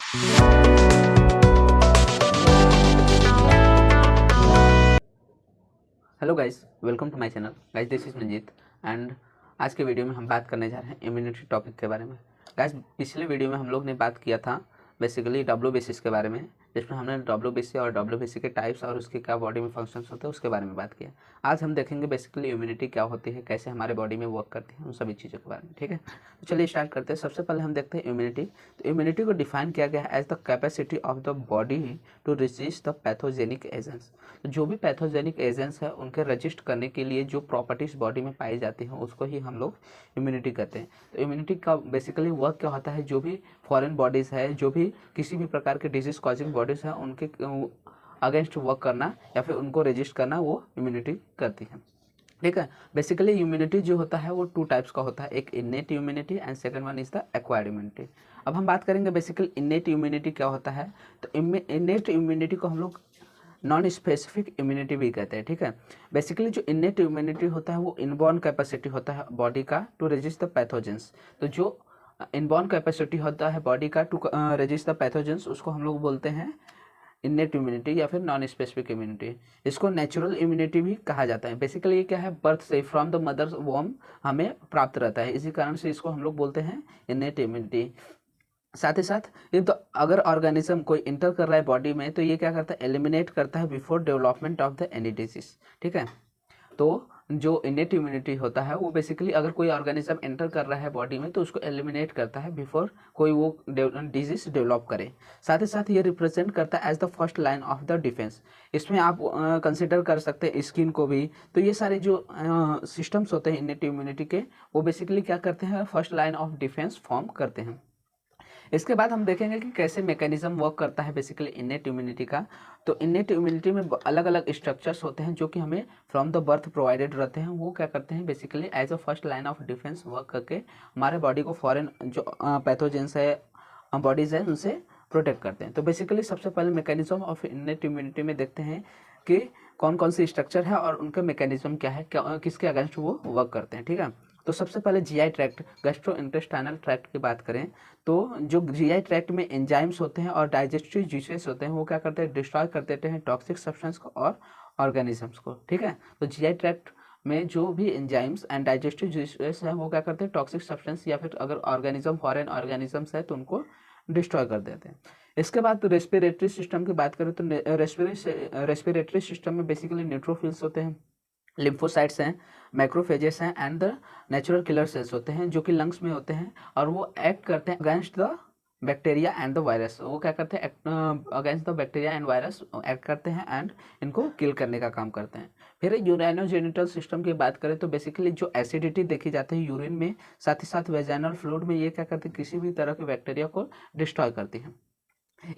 Hello guys, welcome to my channel. Guys, this is Manjeet and आज के video में हम बात करने जा रहे हैं इम्यूनिटी टॉपिक के बारे में। गाइस, पिछले वीडियो में हम लोग ने बात किया था बेसिकली WBC के बारे में, जिसमें हमने WBC और WBC के टाइप्स और उसके क्या बॉडी में फंक्शंस होते हैं उसके बारे में बात किया। आज हम देखेंगे बेसिकली इम्यूनिटी क्या होती है, कैसे हमारे बॉडी में वर्क करती है, उन सभी चीज़ों के बारे में। ठीक है, तो चलिए स्टार्ट करते हैं। सबसे पहले हम देखते हैं इम्यूनिटी। तो इम्यूनिटी को डिफाइन किया गया है as the capacity of the body to resist the pathogenic agents. तो जो भी पैथोजेनिक एजेंट्स है उनके रजिस्ट करने के लिए जो प्रॉपर्टीज बॉडी में पाई जाती हैं उसको ही हम लोग इम्यूनिटी कहते हैं। तो इम्यूनिटी का बेसिकली वर्क क्या होता है, जो भी फॉरेन बॉडीज़ है, जो भी किसी भी प्रकार के डिजीज कॉजिंग बॉडीज़ है, उनके अगेंस्ट वर्क करना या फिर उनको रजिस्ट करना, वो इम्यूनिटी करती है। ठीक है, बेसिकली इम्यूनिटी जो होता है वो टू टाइप्स का होता है, एक innate immunity and second one is the acquired immunity. अब हम बात करेंगे बेसिकली इन्नेट इम्यूनिटी क्या होता है। तो इन्नेट इम्यूनिटी को हम लोग नॉन स्पेसिफिक इम्यूनिटी भी कहते हैं। ठीक है, बेसिकली जो इन्नेट इम्यूनिटी होता है वो इनबॉर्न कैपेसिटी होता है बॉडी का टू रेजिस्ट द पैथोजेंस। तो जो इनबॉर्न कैपेसिटी होता है बॉडी का टू रेजिस्ट द पैथोजेंस, उसको हम लोग बोलते हैं इन्नेट इम्यूनिटी या फिर नॉन स्पेसिफिक इम्यूनिटी। इसको नेचुरल इम्यूनिटी भी कहा जाता है। बेसिकली ये क्या है, बर्थ से फ्रॉम द मदर्स वॉर्म हमें प्राप्त रहता है, इसी कारण से इसको हम लोग बोलते हैं इन्नेट इम्यूनिटी। साथ ही साथ ये तो अगर ऑर्गेनिज्म कोई इंटर कर रहा है बॉडी में, तो ये क्या करता है, एलिमिनेट करता है before development of the any disease. ठीक है, तो जो इनेट इम्यूनिटी होता है वो बेसिकली अगर कोई ऑर्गेनिज्म एंटर कर रहा है बॉडी में तो उसको एलिमिनेट करता है बिफोर कोई वो डिजीज डेवलप करे। साथ ही साथ ये रिप्रेजेंट करता है as the first line of the defence. इसमें आप कंसिडर कर सकते हैं स्किन को भी। तो ये सारे जो सिस्टम्स होते हैं इनेट इम्यूनिटी के, वो बेसिकली क्या करते हैं, first line of defence form करते हैं। इसके बाद हम देखेंगे कि कैसे मैकेनिज्म वर्क करता है बेसिकली इन्नेट इम्यूनिटी का। तो इन्नेट इम्यूनिटी में अलग अलग स्ट्रक्चर्स होते हैं जो कि हमें फ्रॉम द बर्थ प्रोवाइडेड रहते हैं। वो क्या करते हैं, basically as a first line of defence work करके हमारे बॉडी को फॉरेन जो पैथोजेंस है, बॉडीज है, उनसे प्रोटेक्ट करते हैं। तो बेसिकली सबसे पहले मैकेनिज्म ऑफ इन्नेट इम्यूनिटी में देखते हैं कि कौन कौन सी स्ट्रक्चर है और उनका मैकेनिज्म क्या है, किसके अगेंस्ट वो वर्क करते हैं। ठीक है, तो सबसे पहले GI tract, gastro intestinal tract की बात करें तो जो जीआई ट्रैक्ट में एंजाइम्स होते हैं और डाइजेस्टिव जुसेस होते हैं, वो क्या करते हैं, डिस्ट्रॉय कर देते हैं टॉक्सिक सब्सटेंस को और ऑर्गेनिजम्स को। ठीक है, तो जीआई ट्रैक्ट में जो भी एंजाइम्स एंड डाइजेस्टिव जुसेस हैं वो क्या करते हैं, टॉक्सिक सब्सटेंस या फिर अगर ऑर्गेनिज्म फॉरेन ऑर्गेनिजम्स है तो उनको डिस्ट्रॉय कर देते हैं। इसके बाद रेस्पिरेटरी सिस्टम की बात करें तो रेस्पिरेटरी सिस्टम में बेसिकली न्यूट्रोफिल्स होते हैं, लिम्फोसाइट्स हैं, मैक्रोफेजेस हैं and the natural killer sales होते हैं जो कि लंग्स में होते हैं और वो एक्ट करते हैं against the bacteria and the virus. वो क्या करते हैं, against the bacteria and virus act करते हैं एंड इनको किल करने का काम करते हैं। फिर यूरिनोजेनिटल सिस्टम की बात करें तो बेसिकली जो एसिडिटी देखी जाती है यूरिन में, साथ ही साथ वेजाइनल फ्लूइड में, ये क्या करते हैं, किसी भी तरह के बैक्टीरिया को डिस्ट्रॉय करती है।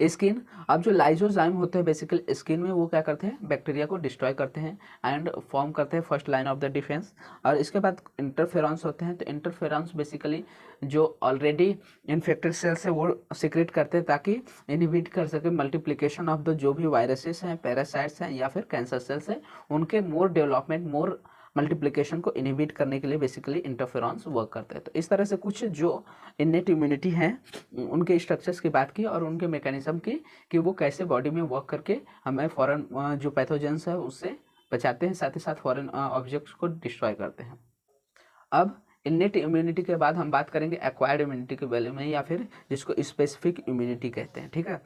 स्किन, अब जो लाइजोजाइम होते हैं बेसिकली स्किन में, वो क्या करते हैं, बैक्टीरिया को डिस्ट्रॉय करते हैं एंड फॉर्म करते हैं first line of the defence. और इसके बाद इंटरफेरॉन्स होते हैं। तो इंटरफेरॉन्स बेसिकली जो ऑलरेडी इन्फेक्टेड सेल्स है वो सिक्रेट करते हैं ताकि इनहिबिट कर सके मल्टीप्लिकेशन ऑफ द जो भी वायरसेस हैं, पैरासाइट्स हैं या फिर कैंसर सेल्स हैं, उनके मोर डेवलपमेंट, मोर मल्टीप्लिकेशन को इनहिबिट करने के लिए बेसिकली इंटरफेरॉन्स वर्क करते हैं। तो इस तरह से कुछ जो इन्नेट इम्यूनिटी है उनके स्ट्रक्चर्स की बात की और उनके मैकेनिज्म की कि वो कैसे बॉडी में वर्क करके हमें फॉरेन जो पैथोजेंस है उससे बचाते हैं, साथ ही साथ फॉरेन ऑब्जेक्ट्स को डिस्ट्रॉय करते हैं। अब इन्नेट इम्यूनिटी के बाद हम बात करेंगे एक्वायर्ड इम्यूनिटी के बारे में या फिर जिसको स्पेसिफिक इम्यूनिटी कहते हैं। ठीक है,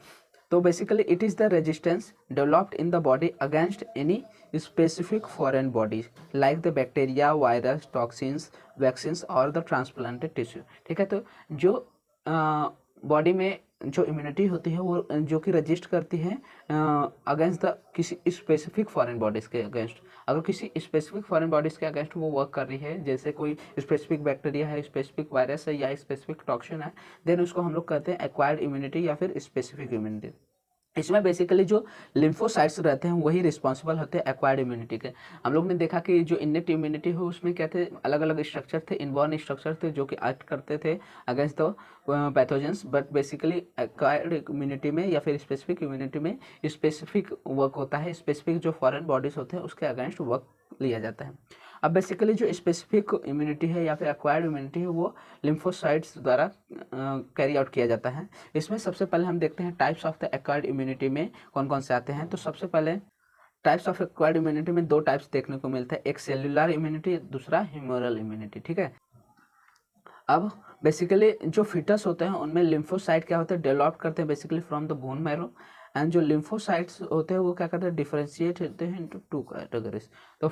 तो basically it is the resistance developed in the body against any specific foreign bodies like the bacteria, virus, toxins, vaccines और द ट्रांसप्लांटेड टिश्यू। ठीक है, तो जो बॉडी में जो इम्यूनिटी होती है वो जो कि रजिस्ट करती है अगेंस्ट द किसी स्पेसिफिक फॉरेन बॉडीज़ के अगेंस्ट। अगर किसी स्पेसिफिक फॉरेन बॉडीज़ के अगेंस्ट वो वर्क कर रही है, जैसे कोई स्पेसिफिक बैक्टीरिया है, स्पेसिफिक वायरस है या स्पेसिफिक टॉक्सिन है, देन उसको हम लोग कहते हैं एक्वायर्ड इम्यूनिटी या फिर स्पेसिफिक इम्यूनिटी। इसमें बेसिकली जो लिम्फोसाइट्स रहते हैं वही रिस्पॉन्सिबल होते हैं एक्वायर्ड इम्यूनिटी के। हम लोग ने देखा कि जो इन्नेट इम्यूनिटी हो उसमें क्या थे, अलग अलग स्ट्रक्चर थे, इनबॉर्न स्ट्रक्चर थे जो कि एक्ट करते थे against the pathogens. But basically acquired immunity में या फिर स्पेसिफिक इम्यूनिटी में स्पेसिफिक वर्क होता है, स्पेसिफिक जो फॉरेन बॉडीज होते हैं उसके अगेंस्ट वर्क लिया जाता है। अब बेसिकली जो स्पेसिफिक इम्यूनिटी है या फिर एक्वायर्ड इम्यूनिटी है वो लिम्फोसाइट्स द्वारा कैरी आउट किया जाता है। इसमें सबसे पहले हम देखते हैं types of the acquired immunity में कौन कौन से आते हैं। तो सबसे पहले टाइप्स ऑफ एक्वायर्ड इम्यूनिटी में दो टाइप्स देखने को मिलता है, एक सेल्यूलर इम्यूनिटी, दूसरा ह्यूमरल इम्यूनिटी, ठीक है। अब बेसिकली जो फिटस होते हैं उनमें लिम्फोसाइट क्या होते हैं, डेवलप करते हैं basically from the bone marrow, and जो लिम्फोसाइट्स होते हैं वो क्या करते हैं, डिफरेंशिएट होते हैं इनटू टू कैटेगरीज। तो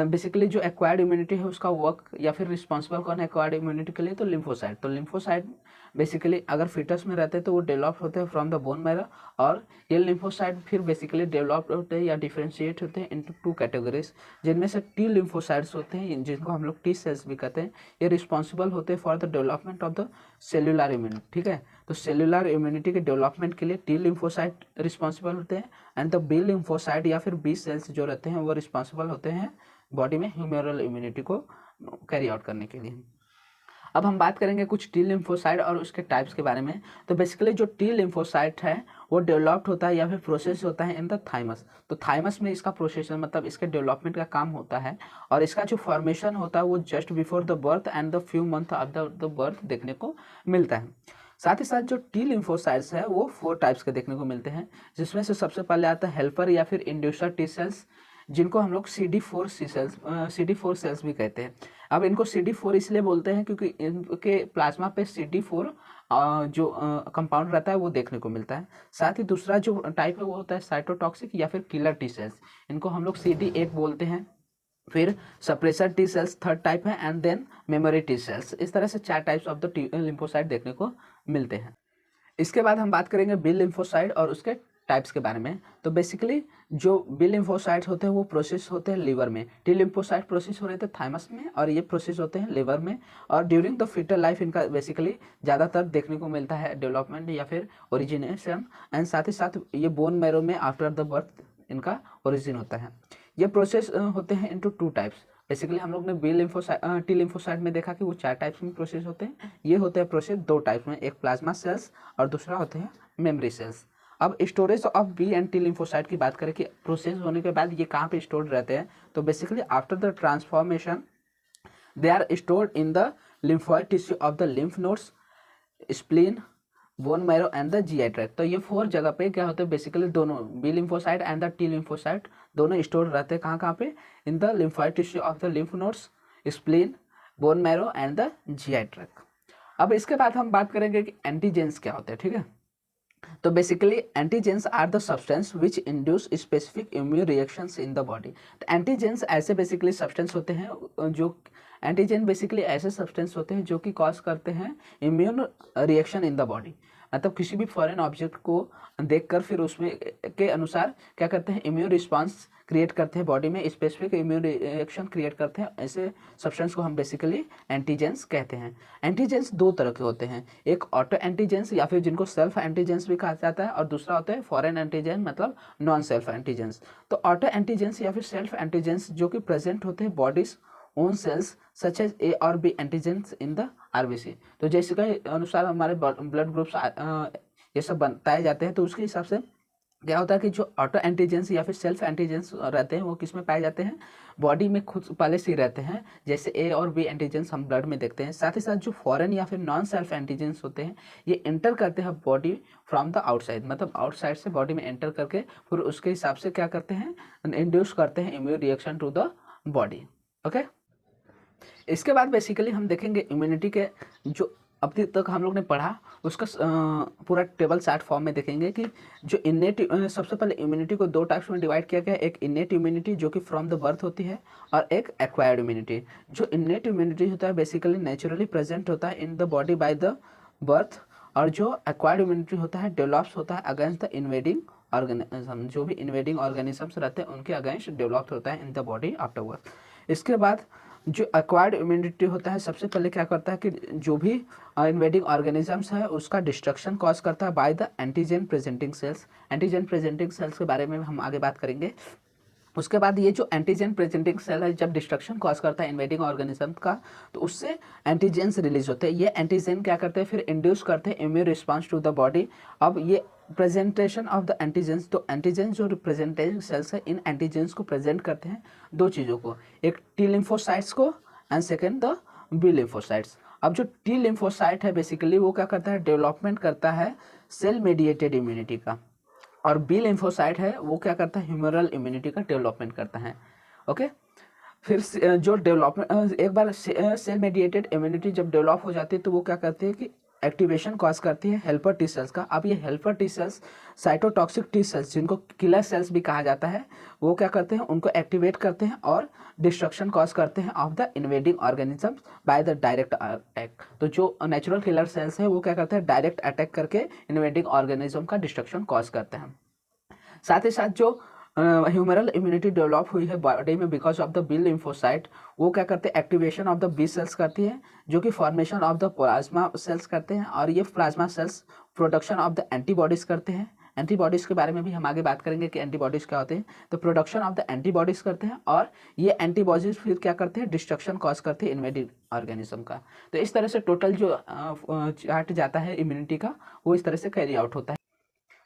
बेसिकली जो एक्वायर्ड इम्यूनिटी है उसका वर्क या फिर रिस्पॉन्सिबल कौन है एक्वायर्ड इम्यूनिटी के लिए, तो लिम्फोसाइट। तो लिम्फोसाइट बेसिकली अगर फिटस में रहते हैं तो वो डेवलप होते हैं फ्रॉम द बोन मैरो, और ये लिम्फोसाइट फिर बेसिकली डेवलप होते हैं या डिफरेंशिएट होते हैं इनटू टू कैटेगरीज, जिनमें से टी लिम्फोसाइट्स होते हैं जिनको हम लोग टी सेल्स भी कहते हैं। ये रिस्पॉन्सिबल होते हैं for the development of the cellular immunity, ठीक है। तो सेल्यूलर इम्यूनिटी के डेवलपमेंट के लिए टी लिम्फोसाइट रिस्पॉन्सिबल होते हैं, एंड द बी लिम्फोसाइट या फिर बी सेल्स जो रहते हैं वो रिस्पॉन्सिबल होते हैं बॉडी में ह्यूमरल इम्यूनिटी को कैरी आउट करने के लिए। अब हम बात करेंगे कुछ टी लिम्फोसाइट और उसके टाइप्स के बारे में। तो बेसिकली जो टी लिम्फोसाइट है वो डेवलप्ड होता है या फिर प्रोसेस होता है इन द थाइमस। तो थाइमस में इसका प्रोसेसन मतलब इसके डेवलपमेंट का काम होता है, और इसका जो फॉर्मेशन होता है वो just before the birth and the few month of the birth देखने को मिलता है। साथ ही साथ जो टी लिम्फोसाइट्स है वो 4 टाइप्स के देखने को मिलते हैं, जिसमें से सबसे पहले आता है हेल्पर या फिर इंड्यूसर टी सेल्स, जिनको हम लोग CD4 सेल्स भी कहते हैं। अब इनको CD4 इसलिए बोलते हैं क्योंकि इनके प्लाज्मा पे CD4 जो कंपाउंड रहता है वो देखने को मिलता है। साथ ही दूसरा जो टाइप है वो होता है साइटोटॉक्सिक या फिर किलर टी सेल्स, इनको हम लोग CD8 बोलते हैं। फिर suppressor T cells third type है, and then memory T cells. इस तरह से 4 टाइप्स ऑफ द लिम्फोसाइट देखने को मिलते हैं। इसके बाद हम बात करेंगे बी लिम्फोसाइट और उसके टाइप्स के बारे में। तो बेसिकली जो बी लिम्फोसाइट्स होते हैं वो प्रोसेस होते हैं लिवर में, टी लिम्फोसाइट प्रोसेस हो रहे थे थाइमस में, और ये प्रोसेस होते हैं लिवर में। और ड्यूरिंग द फीटल लाइफ इनका बेसिकली ज़्यादातर देखने को मिलता है डेवलपमेंट या फिर ओरिजिनेशन, एंड साथ ही साथ ये बोन मैरो में आफ्टर द बर्थ इनका ओरिजिन होता है। ये प्रोसेस होते हैं इनटू 2 टाइप्स। बेसिकली हम लोग ने बी लिम्फोसाइट टी लिम्फोसाइट में देखा कि वो 4 टाइप्स में प्रोसेस होते हैं। ये होते हैं प्रोसेस 2 टाइप्स में, एक प्लाज्मा सेल्स और दूसरा होते हैं मेमोरी सेल्स। अब storage of B and T lymphocyte की बात करें कि प्रोसेस होने के बाद ये कहाँ पे स्टोर्ड रहते हैं, तो basically after the transformation they are stored in the lymphoid tissue of the lymph nodes, spleen, bone marrow and the GI tract. तो ये 4 जगह पे क्या होते हैं, बेसिकली दोनों B lymphocyte and the T lymphocyte दोनों स्टोर रहते हैं कहाँ पे, in the lymphoid tissue of the lymph nodes, spleen, bone marrow and the GI tract. अब इसके बाद हम बात करेंगे कि एंटीजेंस क्या होते हैं, ठीक है। तो basically antigens are the substance which induce specific immune reactions in the body. तो एंटीजेंस ऐसे बेसिकली सब्सटेंस होते हैं जो एंटीजन बेसिकली ऐसे सब्सटेंस होते हैं जो कि कॉज करते हैं immune reaction in the body. मतलब किसी भी फॉरेन ऑब्जेक्ट को देखकर फिर उसमें के अनुसार क्या करते हैं, इम्यून रिस्पांस क्रिएट करते हैं बॉडी में, स्पेसिफिक इम्यून रिएक्शन क्रिएट करते हैं। ऐसे सब्सटेंस को हम बेसिकली एंटीजेंस कहते हैं। एंटीजेंस 2 तरह के होते हैं, एक ऑटो एंटीजेंस या फिर जिनको सेल्फ एंटीजेंस भी कहा जाता है, और दूसरा होता है फॉरेन एंटीजन मतलब नॉन सेल्फ एंटीजेंस। तो ऑटो एंटीजेंस या फिर सेल्फ एंटीजेंस जो कि प्रेजेंट होते हैं body's own cells such as A और B antigens in the RBC. तो जैसे के अनुसार हमारे ब्लड ग्रुप्स ये सब बताए जाते हैं, तो उसके हिसाब से क्या होता है कि जो ऑटो एंटीजेंस या फिर सेल्फ एंटीजेंस रहते हैं वो किस में पाए जाते हैं, बॉडी में खुद पहले से ही रहते हैं, जैसे ए और बी एंटीजेंस हम ब्लड में देखते हैं। साथ ही साथ जो फॉरेन या फिर नॉन सेल्फ एंटीजेंस होते हैं ये एंटर करते हैं बॉडी फ्रॉम द आउटसाइड, मतलब आउटसाइड से बॉडी में एंटर करके फिर उसके हिसाब से क्या करते हैं, इंड्यूस करते हैं immune reaction to the body. Okay, इसके बाद बेसिकली हम देखेंगे इम्यूनिटी के जो अभी तक हम लोग ने पढ़ा उसका पूरा टेबल चार्ट फॉर्म में देखेंगे कि जो इनेट, सबसे पहले इम्यूनिटी को 2 टाइप्स में डिवाइड किया गया है, एक इनेट इम्यूनिटी जो कि फ्रॉम द बर्थ होती है, और एक एक्वायर्ड इम्यूनिटी। जो इनेट इम्यूनिटी होता है बेसिकली नेचुरली प्रेजेंट होता है in the body by the birth, और जो एक्वायर्ड इम्यूनिटी होता है डेवलप्स होता है अगेंस्ट द इन्वेडिंग ऑर्गेनिज्म, जो भी इन्वेडिंग ऑर्गेनिजम्स रहते हैं उनके अगेंस्ट डेवलप होता है in the body after birth. इसके बाद जो एक्वायर्ड इम्यूनिटी होता है सबसे पहले क्या करता है कि जो भी इन्वेडिंग ऑर्गेनिजम्स है उसका डिस्ट्रक्शन कॉज करता है by the antigen presenting sales. Antigen presenting sales के बारे में हम आगे बात करेंगे। उसके बाद ये जो एंटीजन प्रेजेंटिंग सेल है जब डिस्ट्रक्शन कॉज करता है इन्वेडिंग ऑर्गेनिज्म का, तो उससे एंटीजेंस रिलीज होते हैं। ये एंटीजन क्या करते हैं, फिर इंड्यूस करते हैं immune response to the body. अब ये प्रेजेंटेशन ऑफ द एंटीजेंस, तो एंटीजेंस जो रिप्रेजेंटेटिंग सेल्स है इन एंटीजेंस को प्रेजेंट करते हैं दो चीज़ों को, एक टी लिम्फोसाइट्स को and second the B lymphocytes. अब जो टी लिम्फोसाइट है बेसिकली वो क्या करता है, डेवलपमेंट करता है सेल मेडिएटेड इम्यूनिटी का, और बी लिम्फोसाइट है वो क्या करता है, ह्यूमरल इम्यूनिटी का डेवलपमेंट करता है। ओके, फिर जो डेवलपमेंट, एक बार सेल मेडिएटेड इम्यूनिटी जब डेवलप हो जाती है तो वो क्या करती है कि एक्टिवेशन कॉज करती है हेल्पर टी सेल्स का। अब ये helper T sales cytotoxic T cells जिनको किलर सेल्स भी कहा जाता है, वो क्या करते हैं, उनको एक्टिवेट करते हैं और डिस्ट्रक्शन कॉज करते हैं of the invading organisms by the direct attack. तो जो नेचुरल किलर सेल्स है वो क्या करते हैं, डायरेक्ट अटैक करके इन्वेडिंग ऑर्गेनिज्म का डिस्ट्रक्शन कॉज करते हैं। साथ ही साथ जो ह्यूमरल इम्यूनिटी डेवलप हुई है बॉडी में because of the B lymphocyte, वो क्या करते हैं, activation of the B cells करती है जो कि formation of the plasma cells करते हैं, और ये plasma cells production of the antibodies करते हैं। एंटीबॉडीज के बारे में भी हम आगे बात करेंगे कि एंटीबॉडीज क्या होते हैं। तो प्रोडक्शन ऑफ द एंटीबॉडीज करते हैं और ये एंटीबॉडीज फिर क्या करते हैं, डिस्ट्रक्शन कॉज करते हैं इन्वेडिंग ऑर्गेनिज्म का। तो इस तरह से टोटल जो चार्ट जाता है इम्यूनिटी का वो इस तरह से कैरी आउट होता है।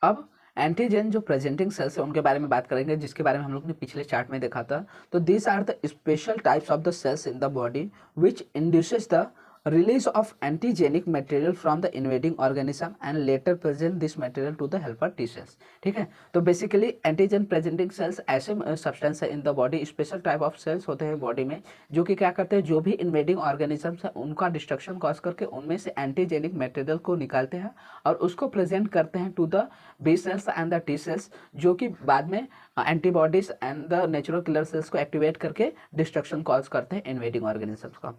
अब एंटीजन जो प्रेजेंटिंग सेल्स है उनके बारे में बात करेंगे, जिसके बारे में हम लोग ने पिछले चार्ट में देखा था। तो these are the special types of the cells in the body which induces the release of antigenic material from the invading organism and later present this material to the helper T cells. ठीक है, तो basically antigen presenting cells ऐसे substance है in the body, special type of cells होते हैं body में जो कि क्या करते हैं, जो भी इन्वेडिंग ऑर्गेनिजम्स है उनका डिस्ट्रक्शन कॉज करके उनमें से एंटीजेनिक मटेरियल को निकालते हैं और उसको प्रेजेंट करते हैं to the B cells and the T cells, जो कि बाद में antibodies and the natural killer cells को एक्टिवेट करके डिस्ट्रक्शन कॉज करते हैं इन्वेडिंग ऑर्गेनिजम्स का।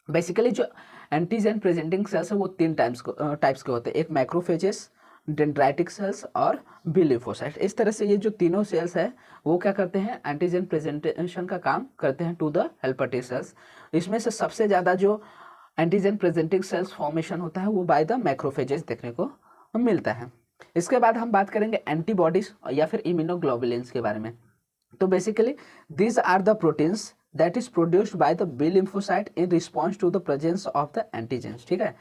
बेसिकली जो एंटीजन प्रेजेंटिंग सेल्स है वो तीन टाइप्स के होते हैं, एक मैक्रोफेजेस, डेंड्राइटिक सेल्स और बी लिम्फोसाइट। इस तरह से ये जो तीनों सेल्स है वो क्या करते हैं, एंटीजन प्रेजेंटेशन का काम करते हैं to the helper T cells. इसमें से सबसे ज़्यादा जो एंटीजन प्रेजेंटिंग सेल्स फॉर्मेशन होता है वो बाय द मैक्रोफेजेस देखने को मिलता है। इसके बाद हम बात करेंगे एंटीबॉडीज या फिर इम्यूनोग्लोबुलिन्स के बारे में। तो basically these are the proteins that is produced by the B lymphocyte in response to the presence of the antigens। ठीक है,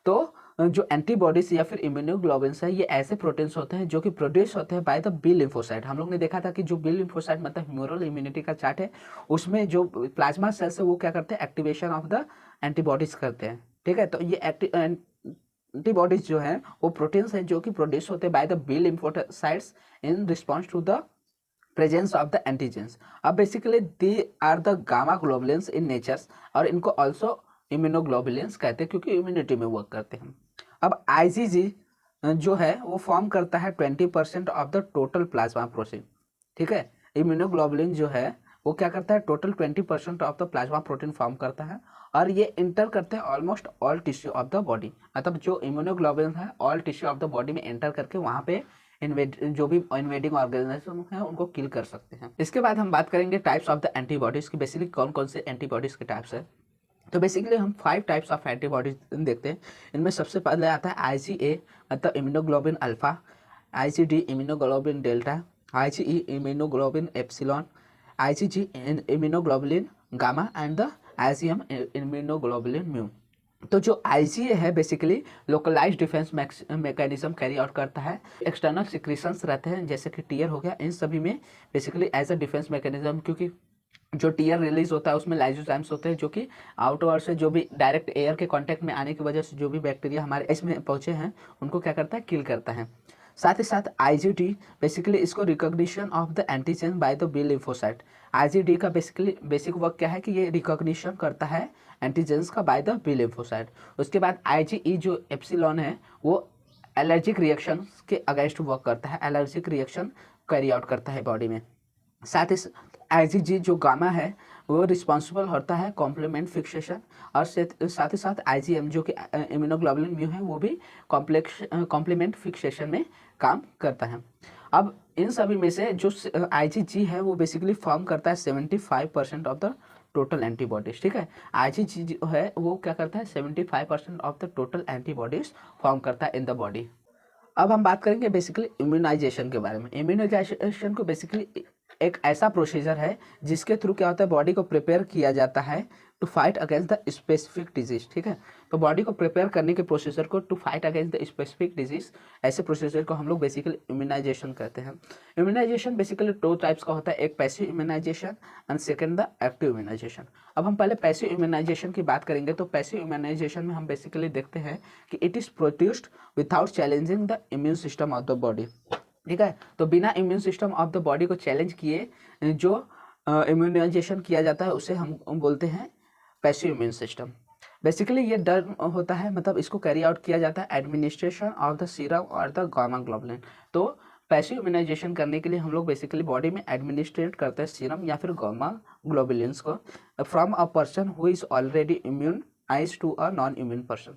तो जो एंटीबॉडीज या फिर इम्यूनोग्लोबुलिन्स है ये ऐसे प्रोटीन्स होते हैं जो कि प्रोड्यूस होते हैं बाय द बी लिम्फोसाइट। हम लोग ने देखा था कि जो बी लिम्फोसाइट मतलब ह्यूमरल इम्यूनिटी का चार्ट है, उसमें जो प्लाज्मा सेल्स है वो क्या करते हैं, एक्टिवेशन ऑफ द एंटीबॉडीज करते हैं। ठीक है, तो ये एंटीबॉडीज जो है वो प्रोटीन्स है जो कि प्रोड्यूस होते हैं by the B lymphocytes in response to the presence of the antigens. अब basically they are the gamma globulins in natures, और इनको ऑल्सो इम्यूनोग्लोबुलिन्स कहते हैं क्योंकि इम्यूनिटी में वर्क करते हैं। अब आईजीजी जो है वो फॉर्म करता है 20% of the total plasma protein. ठीक है, इम्यूनोग्लोबुलिन जो है वो क्या करता है, total 20% of the plasma protein form करता है और ये इंटर करते हैं almost all tissue of the body. मतलब जो इम्यूनोग्लोबुलिन है all tissue of the body में एंटर करके वहाँ पे जो भी इन्वेडिंग ऑर्गेनिज्म है उनको किल कर सकते हैं। इसके बाद हम बात करेंगे टाइप्स ऑफ द एंटीबॉडीज की, बेसिकली कौन कौन से एंटीबॉडीज के टाइप्स है। तो बेसिकली हम 5 टाइप्स ऑफ एंटीबॉडीज देखते हैं। इनमें सबसे पहले आता है IgA मतलब immunoglobulin alpha, IgD immunoglobulin delta, IgE immunoglobulin epsilon, IgG immunoglobulin gamma and the IgM immunoglobulin mu. तो जो IgA है basically localise defence mechanism carry out करता है। एक्सटर्नल सिक्रीशंस रहते हैं जैसे कि टीयर हो गया, इन सभी में basically as a defence mechanism, क्योंकि जो टीयर रिलीज होता है उसमें लाइजोजाइम्स होते हैं जो कि आउटवर्ड से जो भी डायरेक्ट एयर के कांटेक्ट में आने की वजह से जो भी बैक्टीरिया हमारे इसमें पहुंचे हैं उनको क्या करता है, किल करता है। साथ ही साथ IgD बेसिकली इसको recognition of the antigen by the B lymphocyte. IgD का बेसिकली बेसिक वर्क क्या है कि ये रिकॉग्निशन करता है एंटीजेंस का बाय द बी लिम्फोसाइट। उसके बाद IgE जो एप्सिलॉन है वो एलर्जिक रिएक्शन के अगेंस्ट वर्क करता है, एलर्जिक रिएक्शन कैरी आउट करता है बॉडी में। साथ ही IgG जो गामा है वो रिस्पॉन्सिबल होता है कॉम्प्लीमेंट फिक्सेशन, और साथ ही साथ IgM जो कि इम्यूनोग्लोबुलिन म्यू है वो भी कॉम्प्लीमेंट फिक्सेशन में काम करता है। अब इन सभी में से जो IgG है वो बेसिकली फॉर्म करता है 75% ऑफ द टोटल एंटीबॉडीज। ठीक है, IgG जो है वो क्या करता है, 75% of the total antibodies form करता है इन द बॉडी। अब हम बात करेंगे बेसिकली इम्यूनाइजेशन के बारे में। इम्यूनाइजेशन को बेसिकली एक ऐसा प्रोसीजर है जिसके थ्रू क्या होता है, बॉडी को प्रिपेयर किया जाता है to fight against the specific disease. ठीक है, तो बॉडी को प्रिपेयर करने के प्रोसीजर को to fight against the specific disease, ऐसे प्रोसीजर को हम लोग बेसिकली इम्यूनाइजेशन कहते हैं। इम्यूनाइजेशन बेसिकली 2 टाइप्स का होता है, एक passive immunisation and second the active immunisation. अब हम पहले पैसिव इम्यूनाइजेशन की बात करेंगे। तो पैसिव इम्यूनाइजेशन में हम बेसिकली देखते हैं कि it is produced without challenging the immune system of the body. ठीक है, तो बिना immune system of the body को चैलेंज किए जो इम्यूनाइजेशन किया जाता है उसे हम बोलते हैं पैसिव इम्यून सिस्टम। बेसिकली ये डर होता है, मतलब इसको कैरी आउट किया जाता है एडमिनिस्ट्रेशन ऑफ द सीरम और द गामा ग्लोबुलिन। तो पैसिव इम्यूनाइजेशन करने के लिए हम लोग बेसिकली बॉडी में एडमिनिस्ट्रेट करते हैं सीरम या फिर गामा ग्लोबुलिन्स को from a person who is already immunised to a non immune person.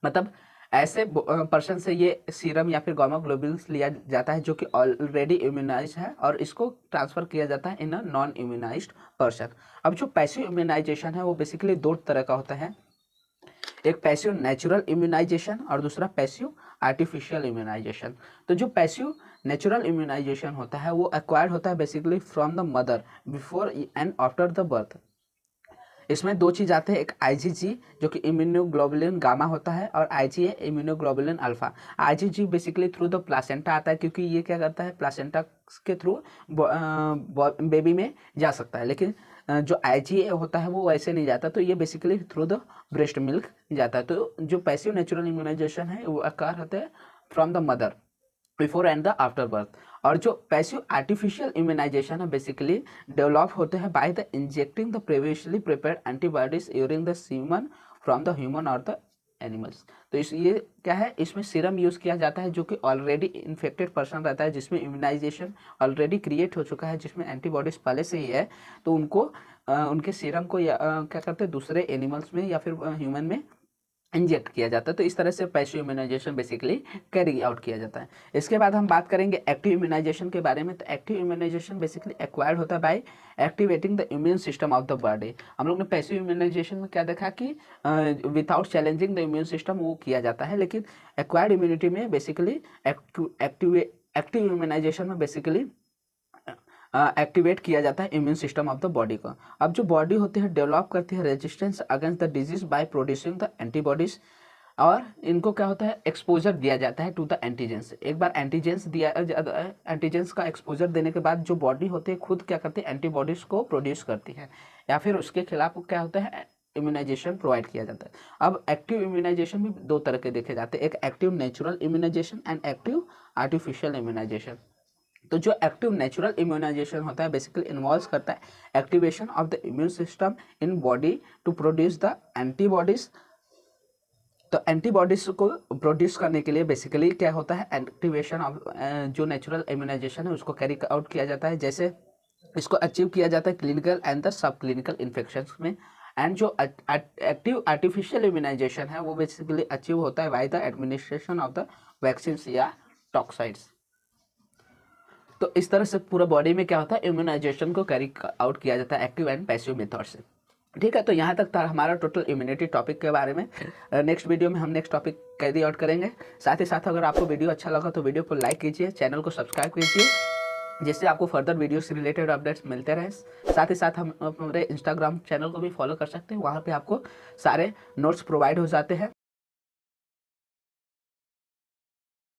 मतलब ऐसे पर्सन से ये सीरम या फिर गामा ग्लोबुलिन्स लिया जाता है जो कि ऑलरेडी इम्यूनाइज है और इसको ट्रांसफर किया जाता है इन अ नॉन इम्यूनाइज्ड पर्सन। अब जो पैसिव इम्यूनाइजेशन है वो बेसिकली 2 तरह का होता है, एक पैसिव नेचुरल इम्यूनाइजेशन और दूसरा पैसिव आर्टिफिशियल इम्यूनाइजेशन। तो जो पैसिव नेचुरल इम्यूनाइजेशन होता है वो एक्वायर्ड होता है basically from the mother before and after the birth. इसमें 2 चीज़ आते हैं, एक आईजीजी जो कि इम्यूनोग्लोबुलिन गामा होता है और IgA immunoglobulin alpha. IgG basically through the placenta आता है क्योंकि ये क्या करता है प्लासेंटा के थ्रू बेबी में जा सकता है, लेकिन जो आईजीए होता है वो वैसे नहीं जाता, तो ये basically through the breast milk जाता है। तो जो पैसिव नेचुरल इम्यूनाइजेशन है वो आकार होता है from the mother before and the after birth. और जो पैसिव आर्टिफिशियल इम्यूनाइजेशन है बेसिकली डेवलप होते हैं by the injecting the previously prepared antibodies during the serum from the human और द एनिमल्स। तो ये क्या है, इसमें सीरम यूज़ किया जाता है जो कि ऑलरेडी इन्फेक्टेड पर्सन रहता है जिसमें इम्यूनाइजेशन ऑलरेडी क्रिएट हो चुका है, जिसमें एंटीबॉडीज पहले से ही है, तो उनको उनके सीरम को क्या करते हैं दूसरे एनिमल्स में या फिर ह्यूमन में इंजेक्ट किया जाता है। तो इस तरह से passive immunisation basically carry out किया जाता है। इसके बाद हम बात करेंगे एक्टिव इम्यूनाइजेशन के बारे में। तो एक्टिव इम्यूनाइजेशन बेसिकली एक्वायर्ड होता है by activating the immune system of the body. हम लोग ने पैसिव इम्यूनाइजेशन में क्या देखा कि without challenging the immune system वो किया जाता है, लेकिन एक्वायर्ड इम्यूनिटी में बेसिकली एक्टिव इम्यूनाइजेशन में बेसिकली एक्टिवेट किया जाता है immune system of the body को। अब जो बॉडी होती है डेवलप करती है resistance against the disease by producing the antibodies, और इनको क्या होता है एक्सपोजर दिया जाता है टू द एंटीजेंस। एक बार एंटीजेंस दिया, एंटीजेंस का एक्सपोजर देने के बाद जो बॉडी होती है खुद क्या करती है एंटीबॉडीज को प्रोड्यूस करती है या फिर उसके खिलाफ क्या होता है इम्यूनाइजेशन प्रोवाइड किया जाता है। अब एक्टिव इम्यूनाइजेशन भी 2 तरह के देखे जाते हैं, एक active natural immunisation and active artificial immunisation. तो जो एक्टिव नेचुरल इम्यूनाइजेशन होता है बेसिकली इन्वॉल्व करता है activation of the immune system in body to produce the antibodies. तो एंटीबॉडीज को प्रोड्यूस करने के लिए बेसिकली क्या होता है एक्टिवेशन ऑफ जो नेचुरल इम्यूनाइजेशन है उसको कैरी आउट किया जाता है। जैसे इसको अचीव किया जाता है clinical and the sub clinical infection में। एंड जो एक्टिव आर्टिफिशियल इम्यूनाइजेशन है वो बेसिकली अचीव होता है by the administration of the vaccine या टॉक्साइड्स। तो इस तरह से पूरा बॉडी में क्या होता है इम्यूनाइजेशन को कैरी आउट किया जाता है एक्टिव एंड पैसिव मेथड से। ठीक है, तो यहाँ तक था हमारा टोटल इम्यूनिटी टॉपिक के बारे में। नेक्स्ट वीडियो में हम नेक्स्ट टॉपिक कैरी आउट करेंगे। साथ ही साथ अगर आपको वीडियो अच्छा लगा तो वीडियो को लाइक कीजिए, चैनल को सब्सक्राइब कीजिए जिससे आपको फर्दर वीडियो से रिलेटेड अपडेट्स मिलते रहें। साथ ही साथ हम हमारे इंस्टाग्राम चैनल को भी फॉलो कर सकते हैं, वहाँ पे आपको सारे नोट्स प्रोवाइड हो जाते हैं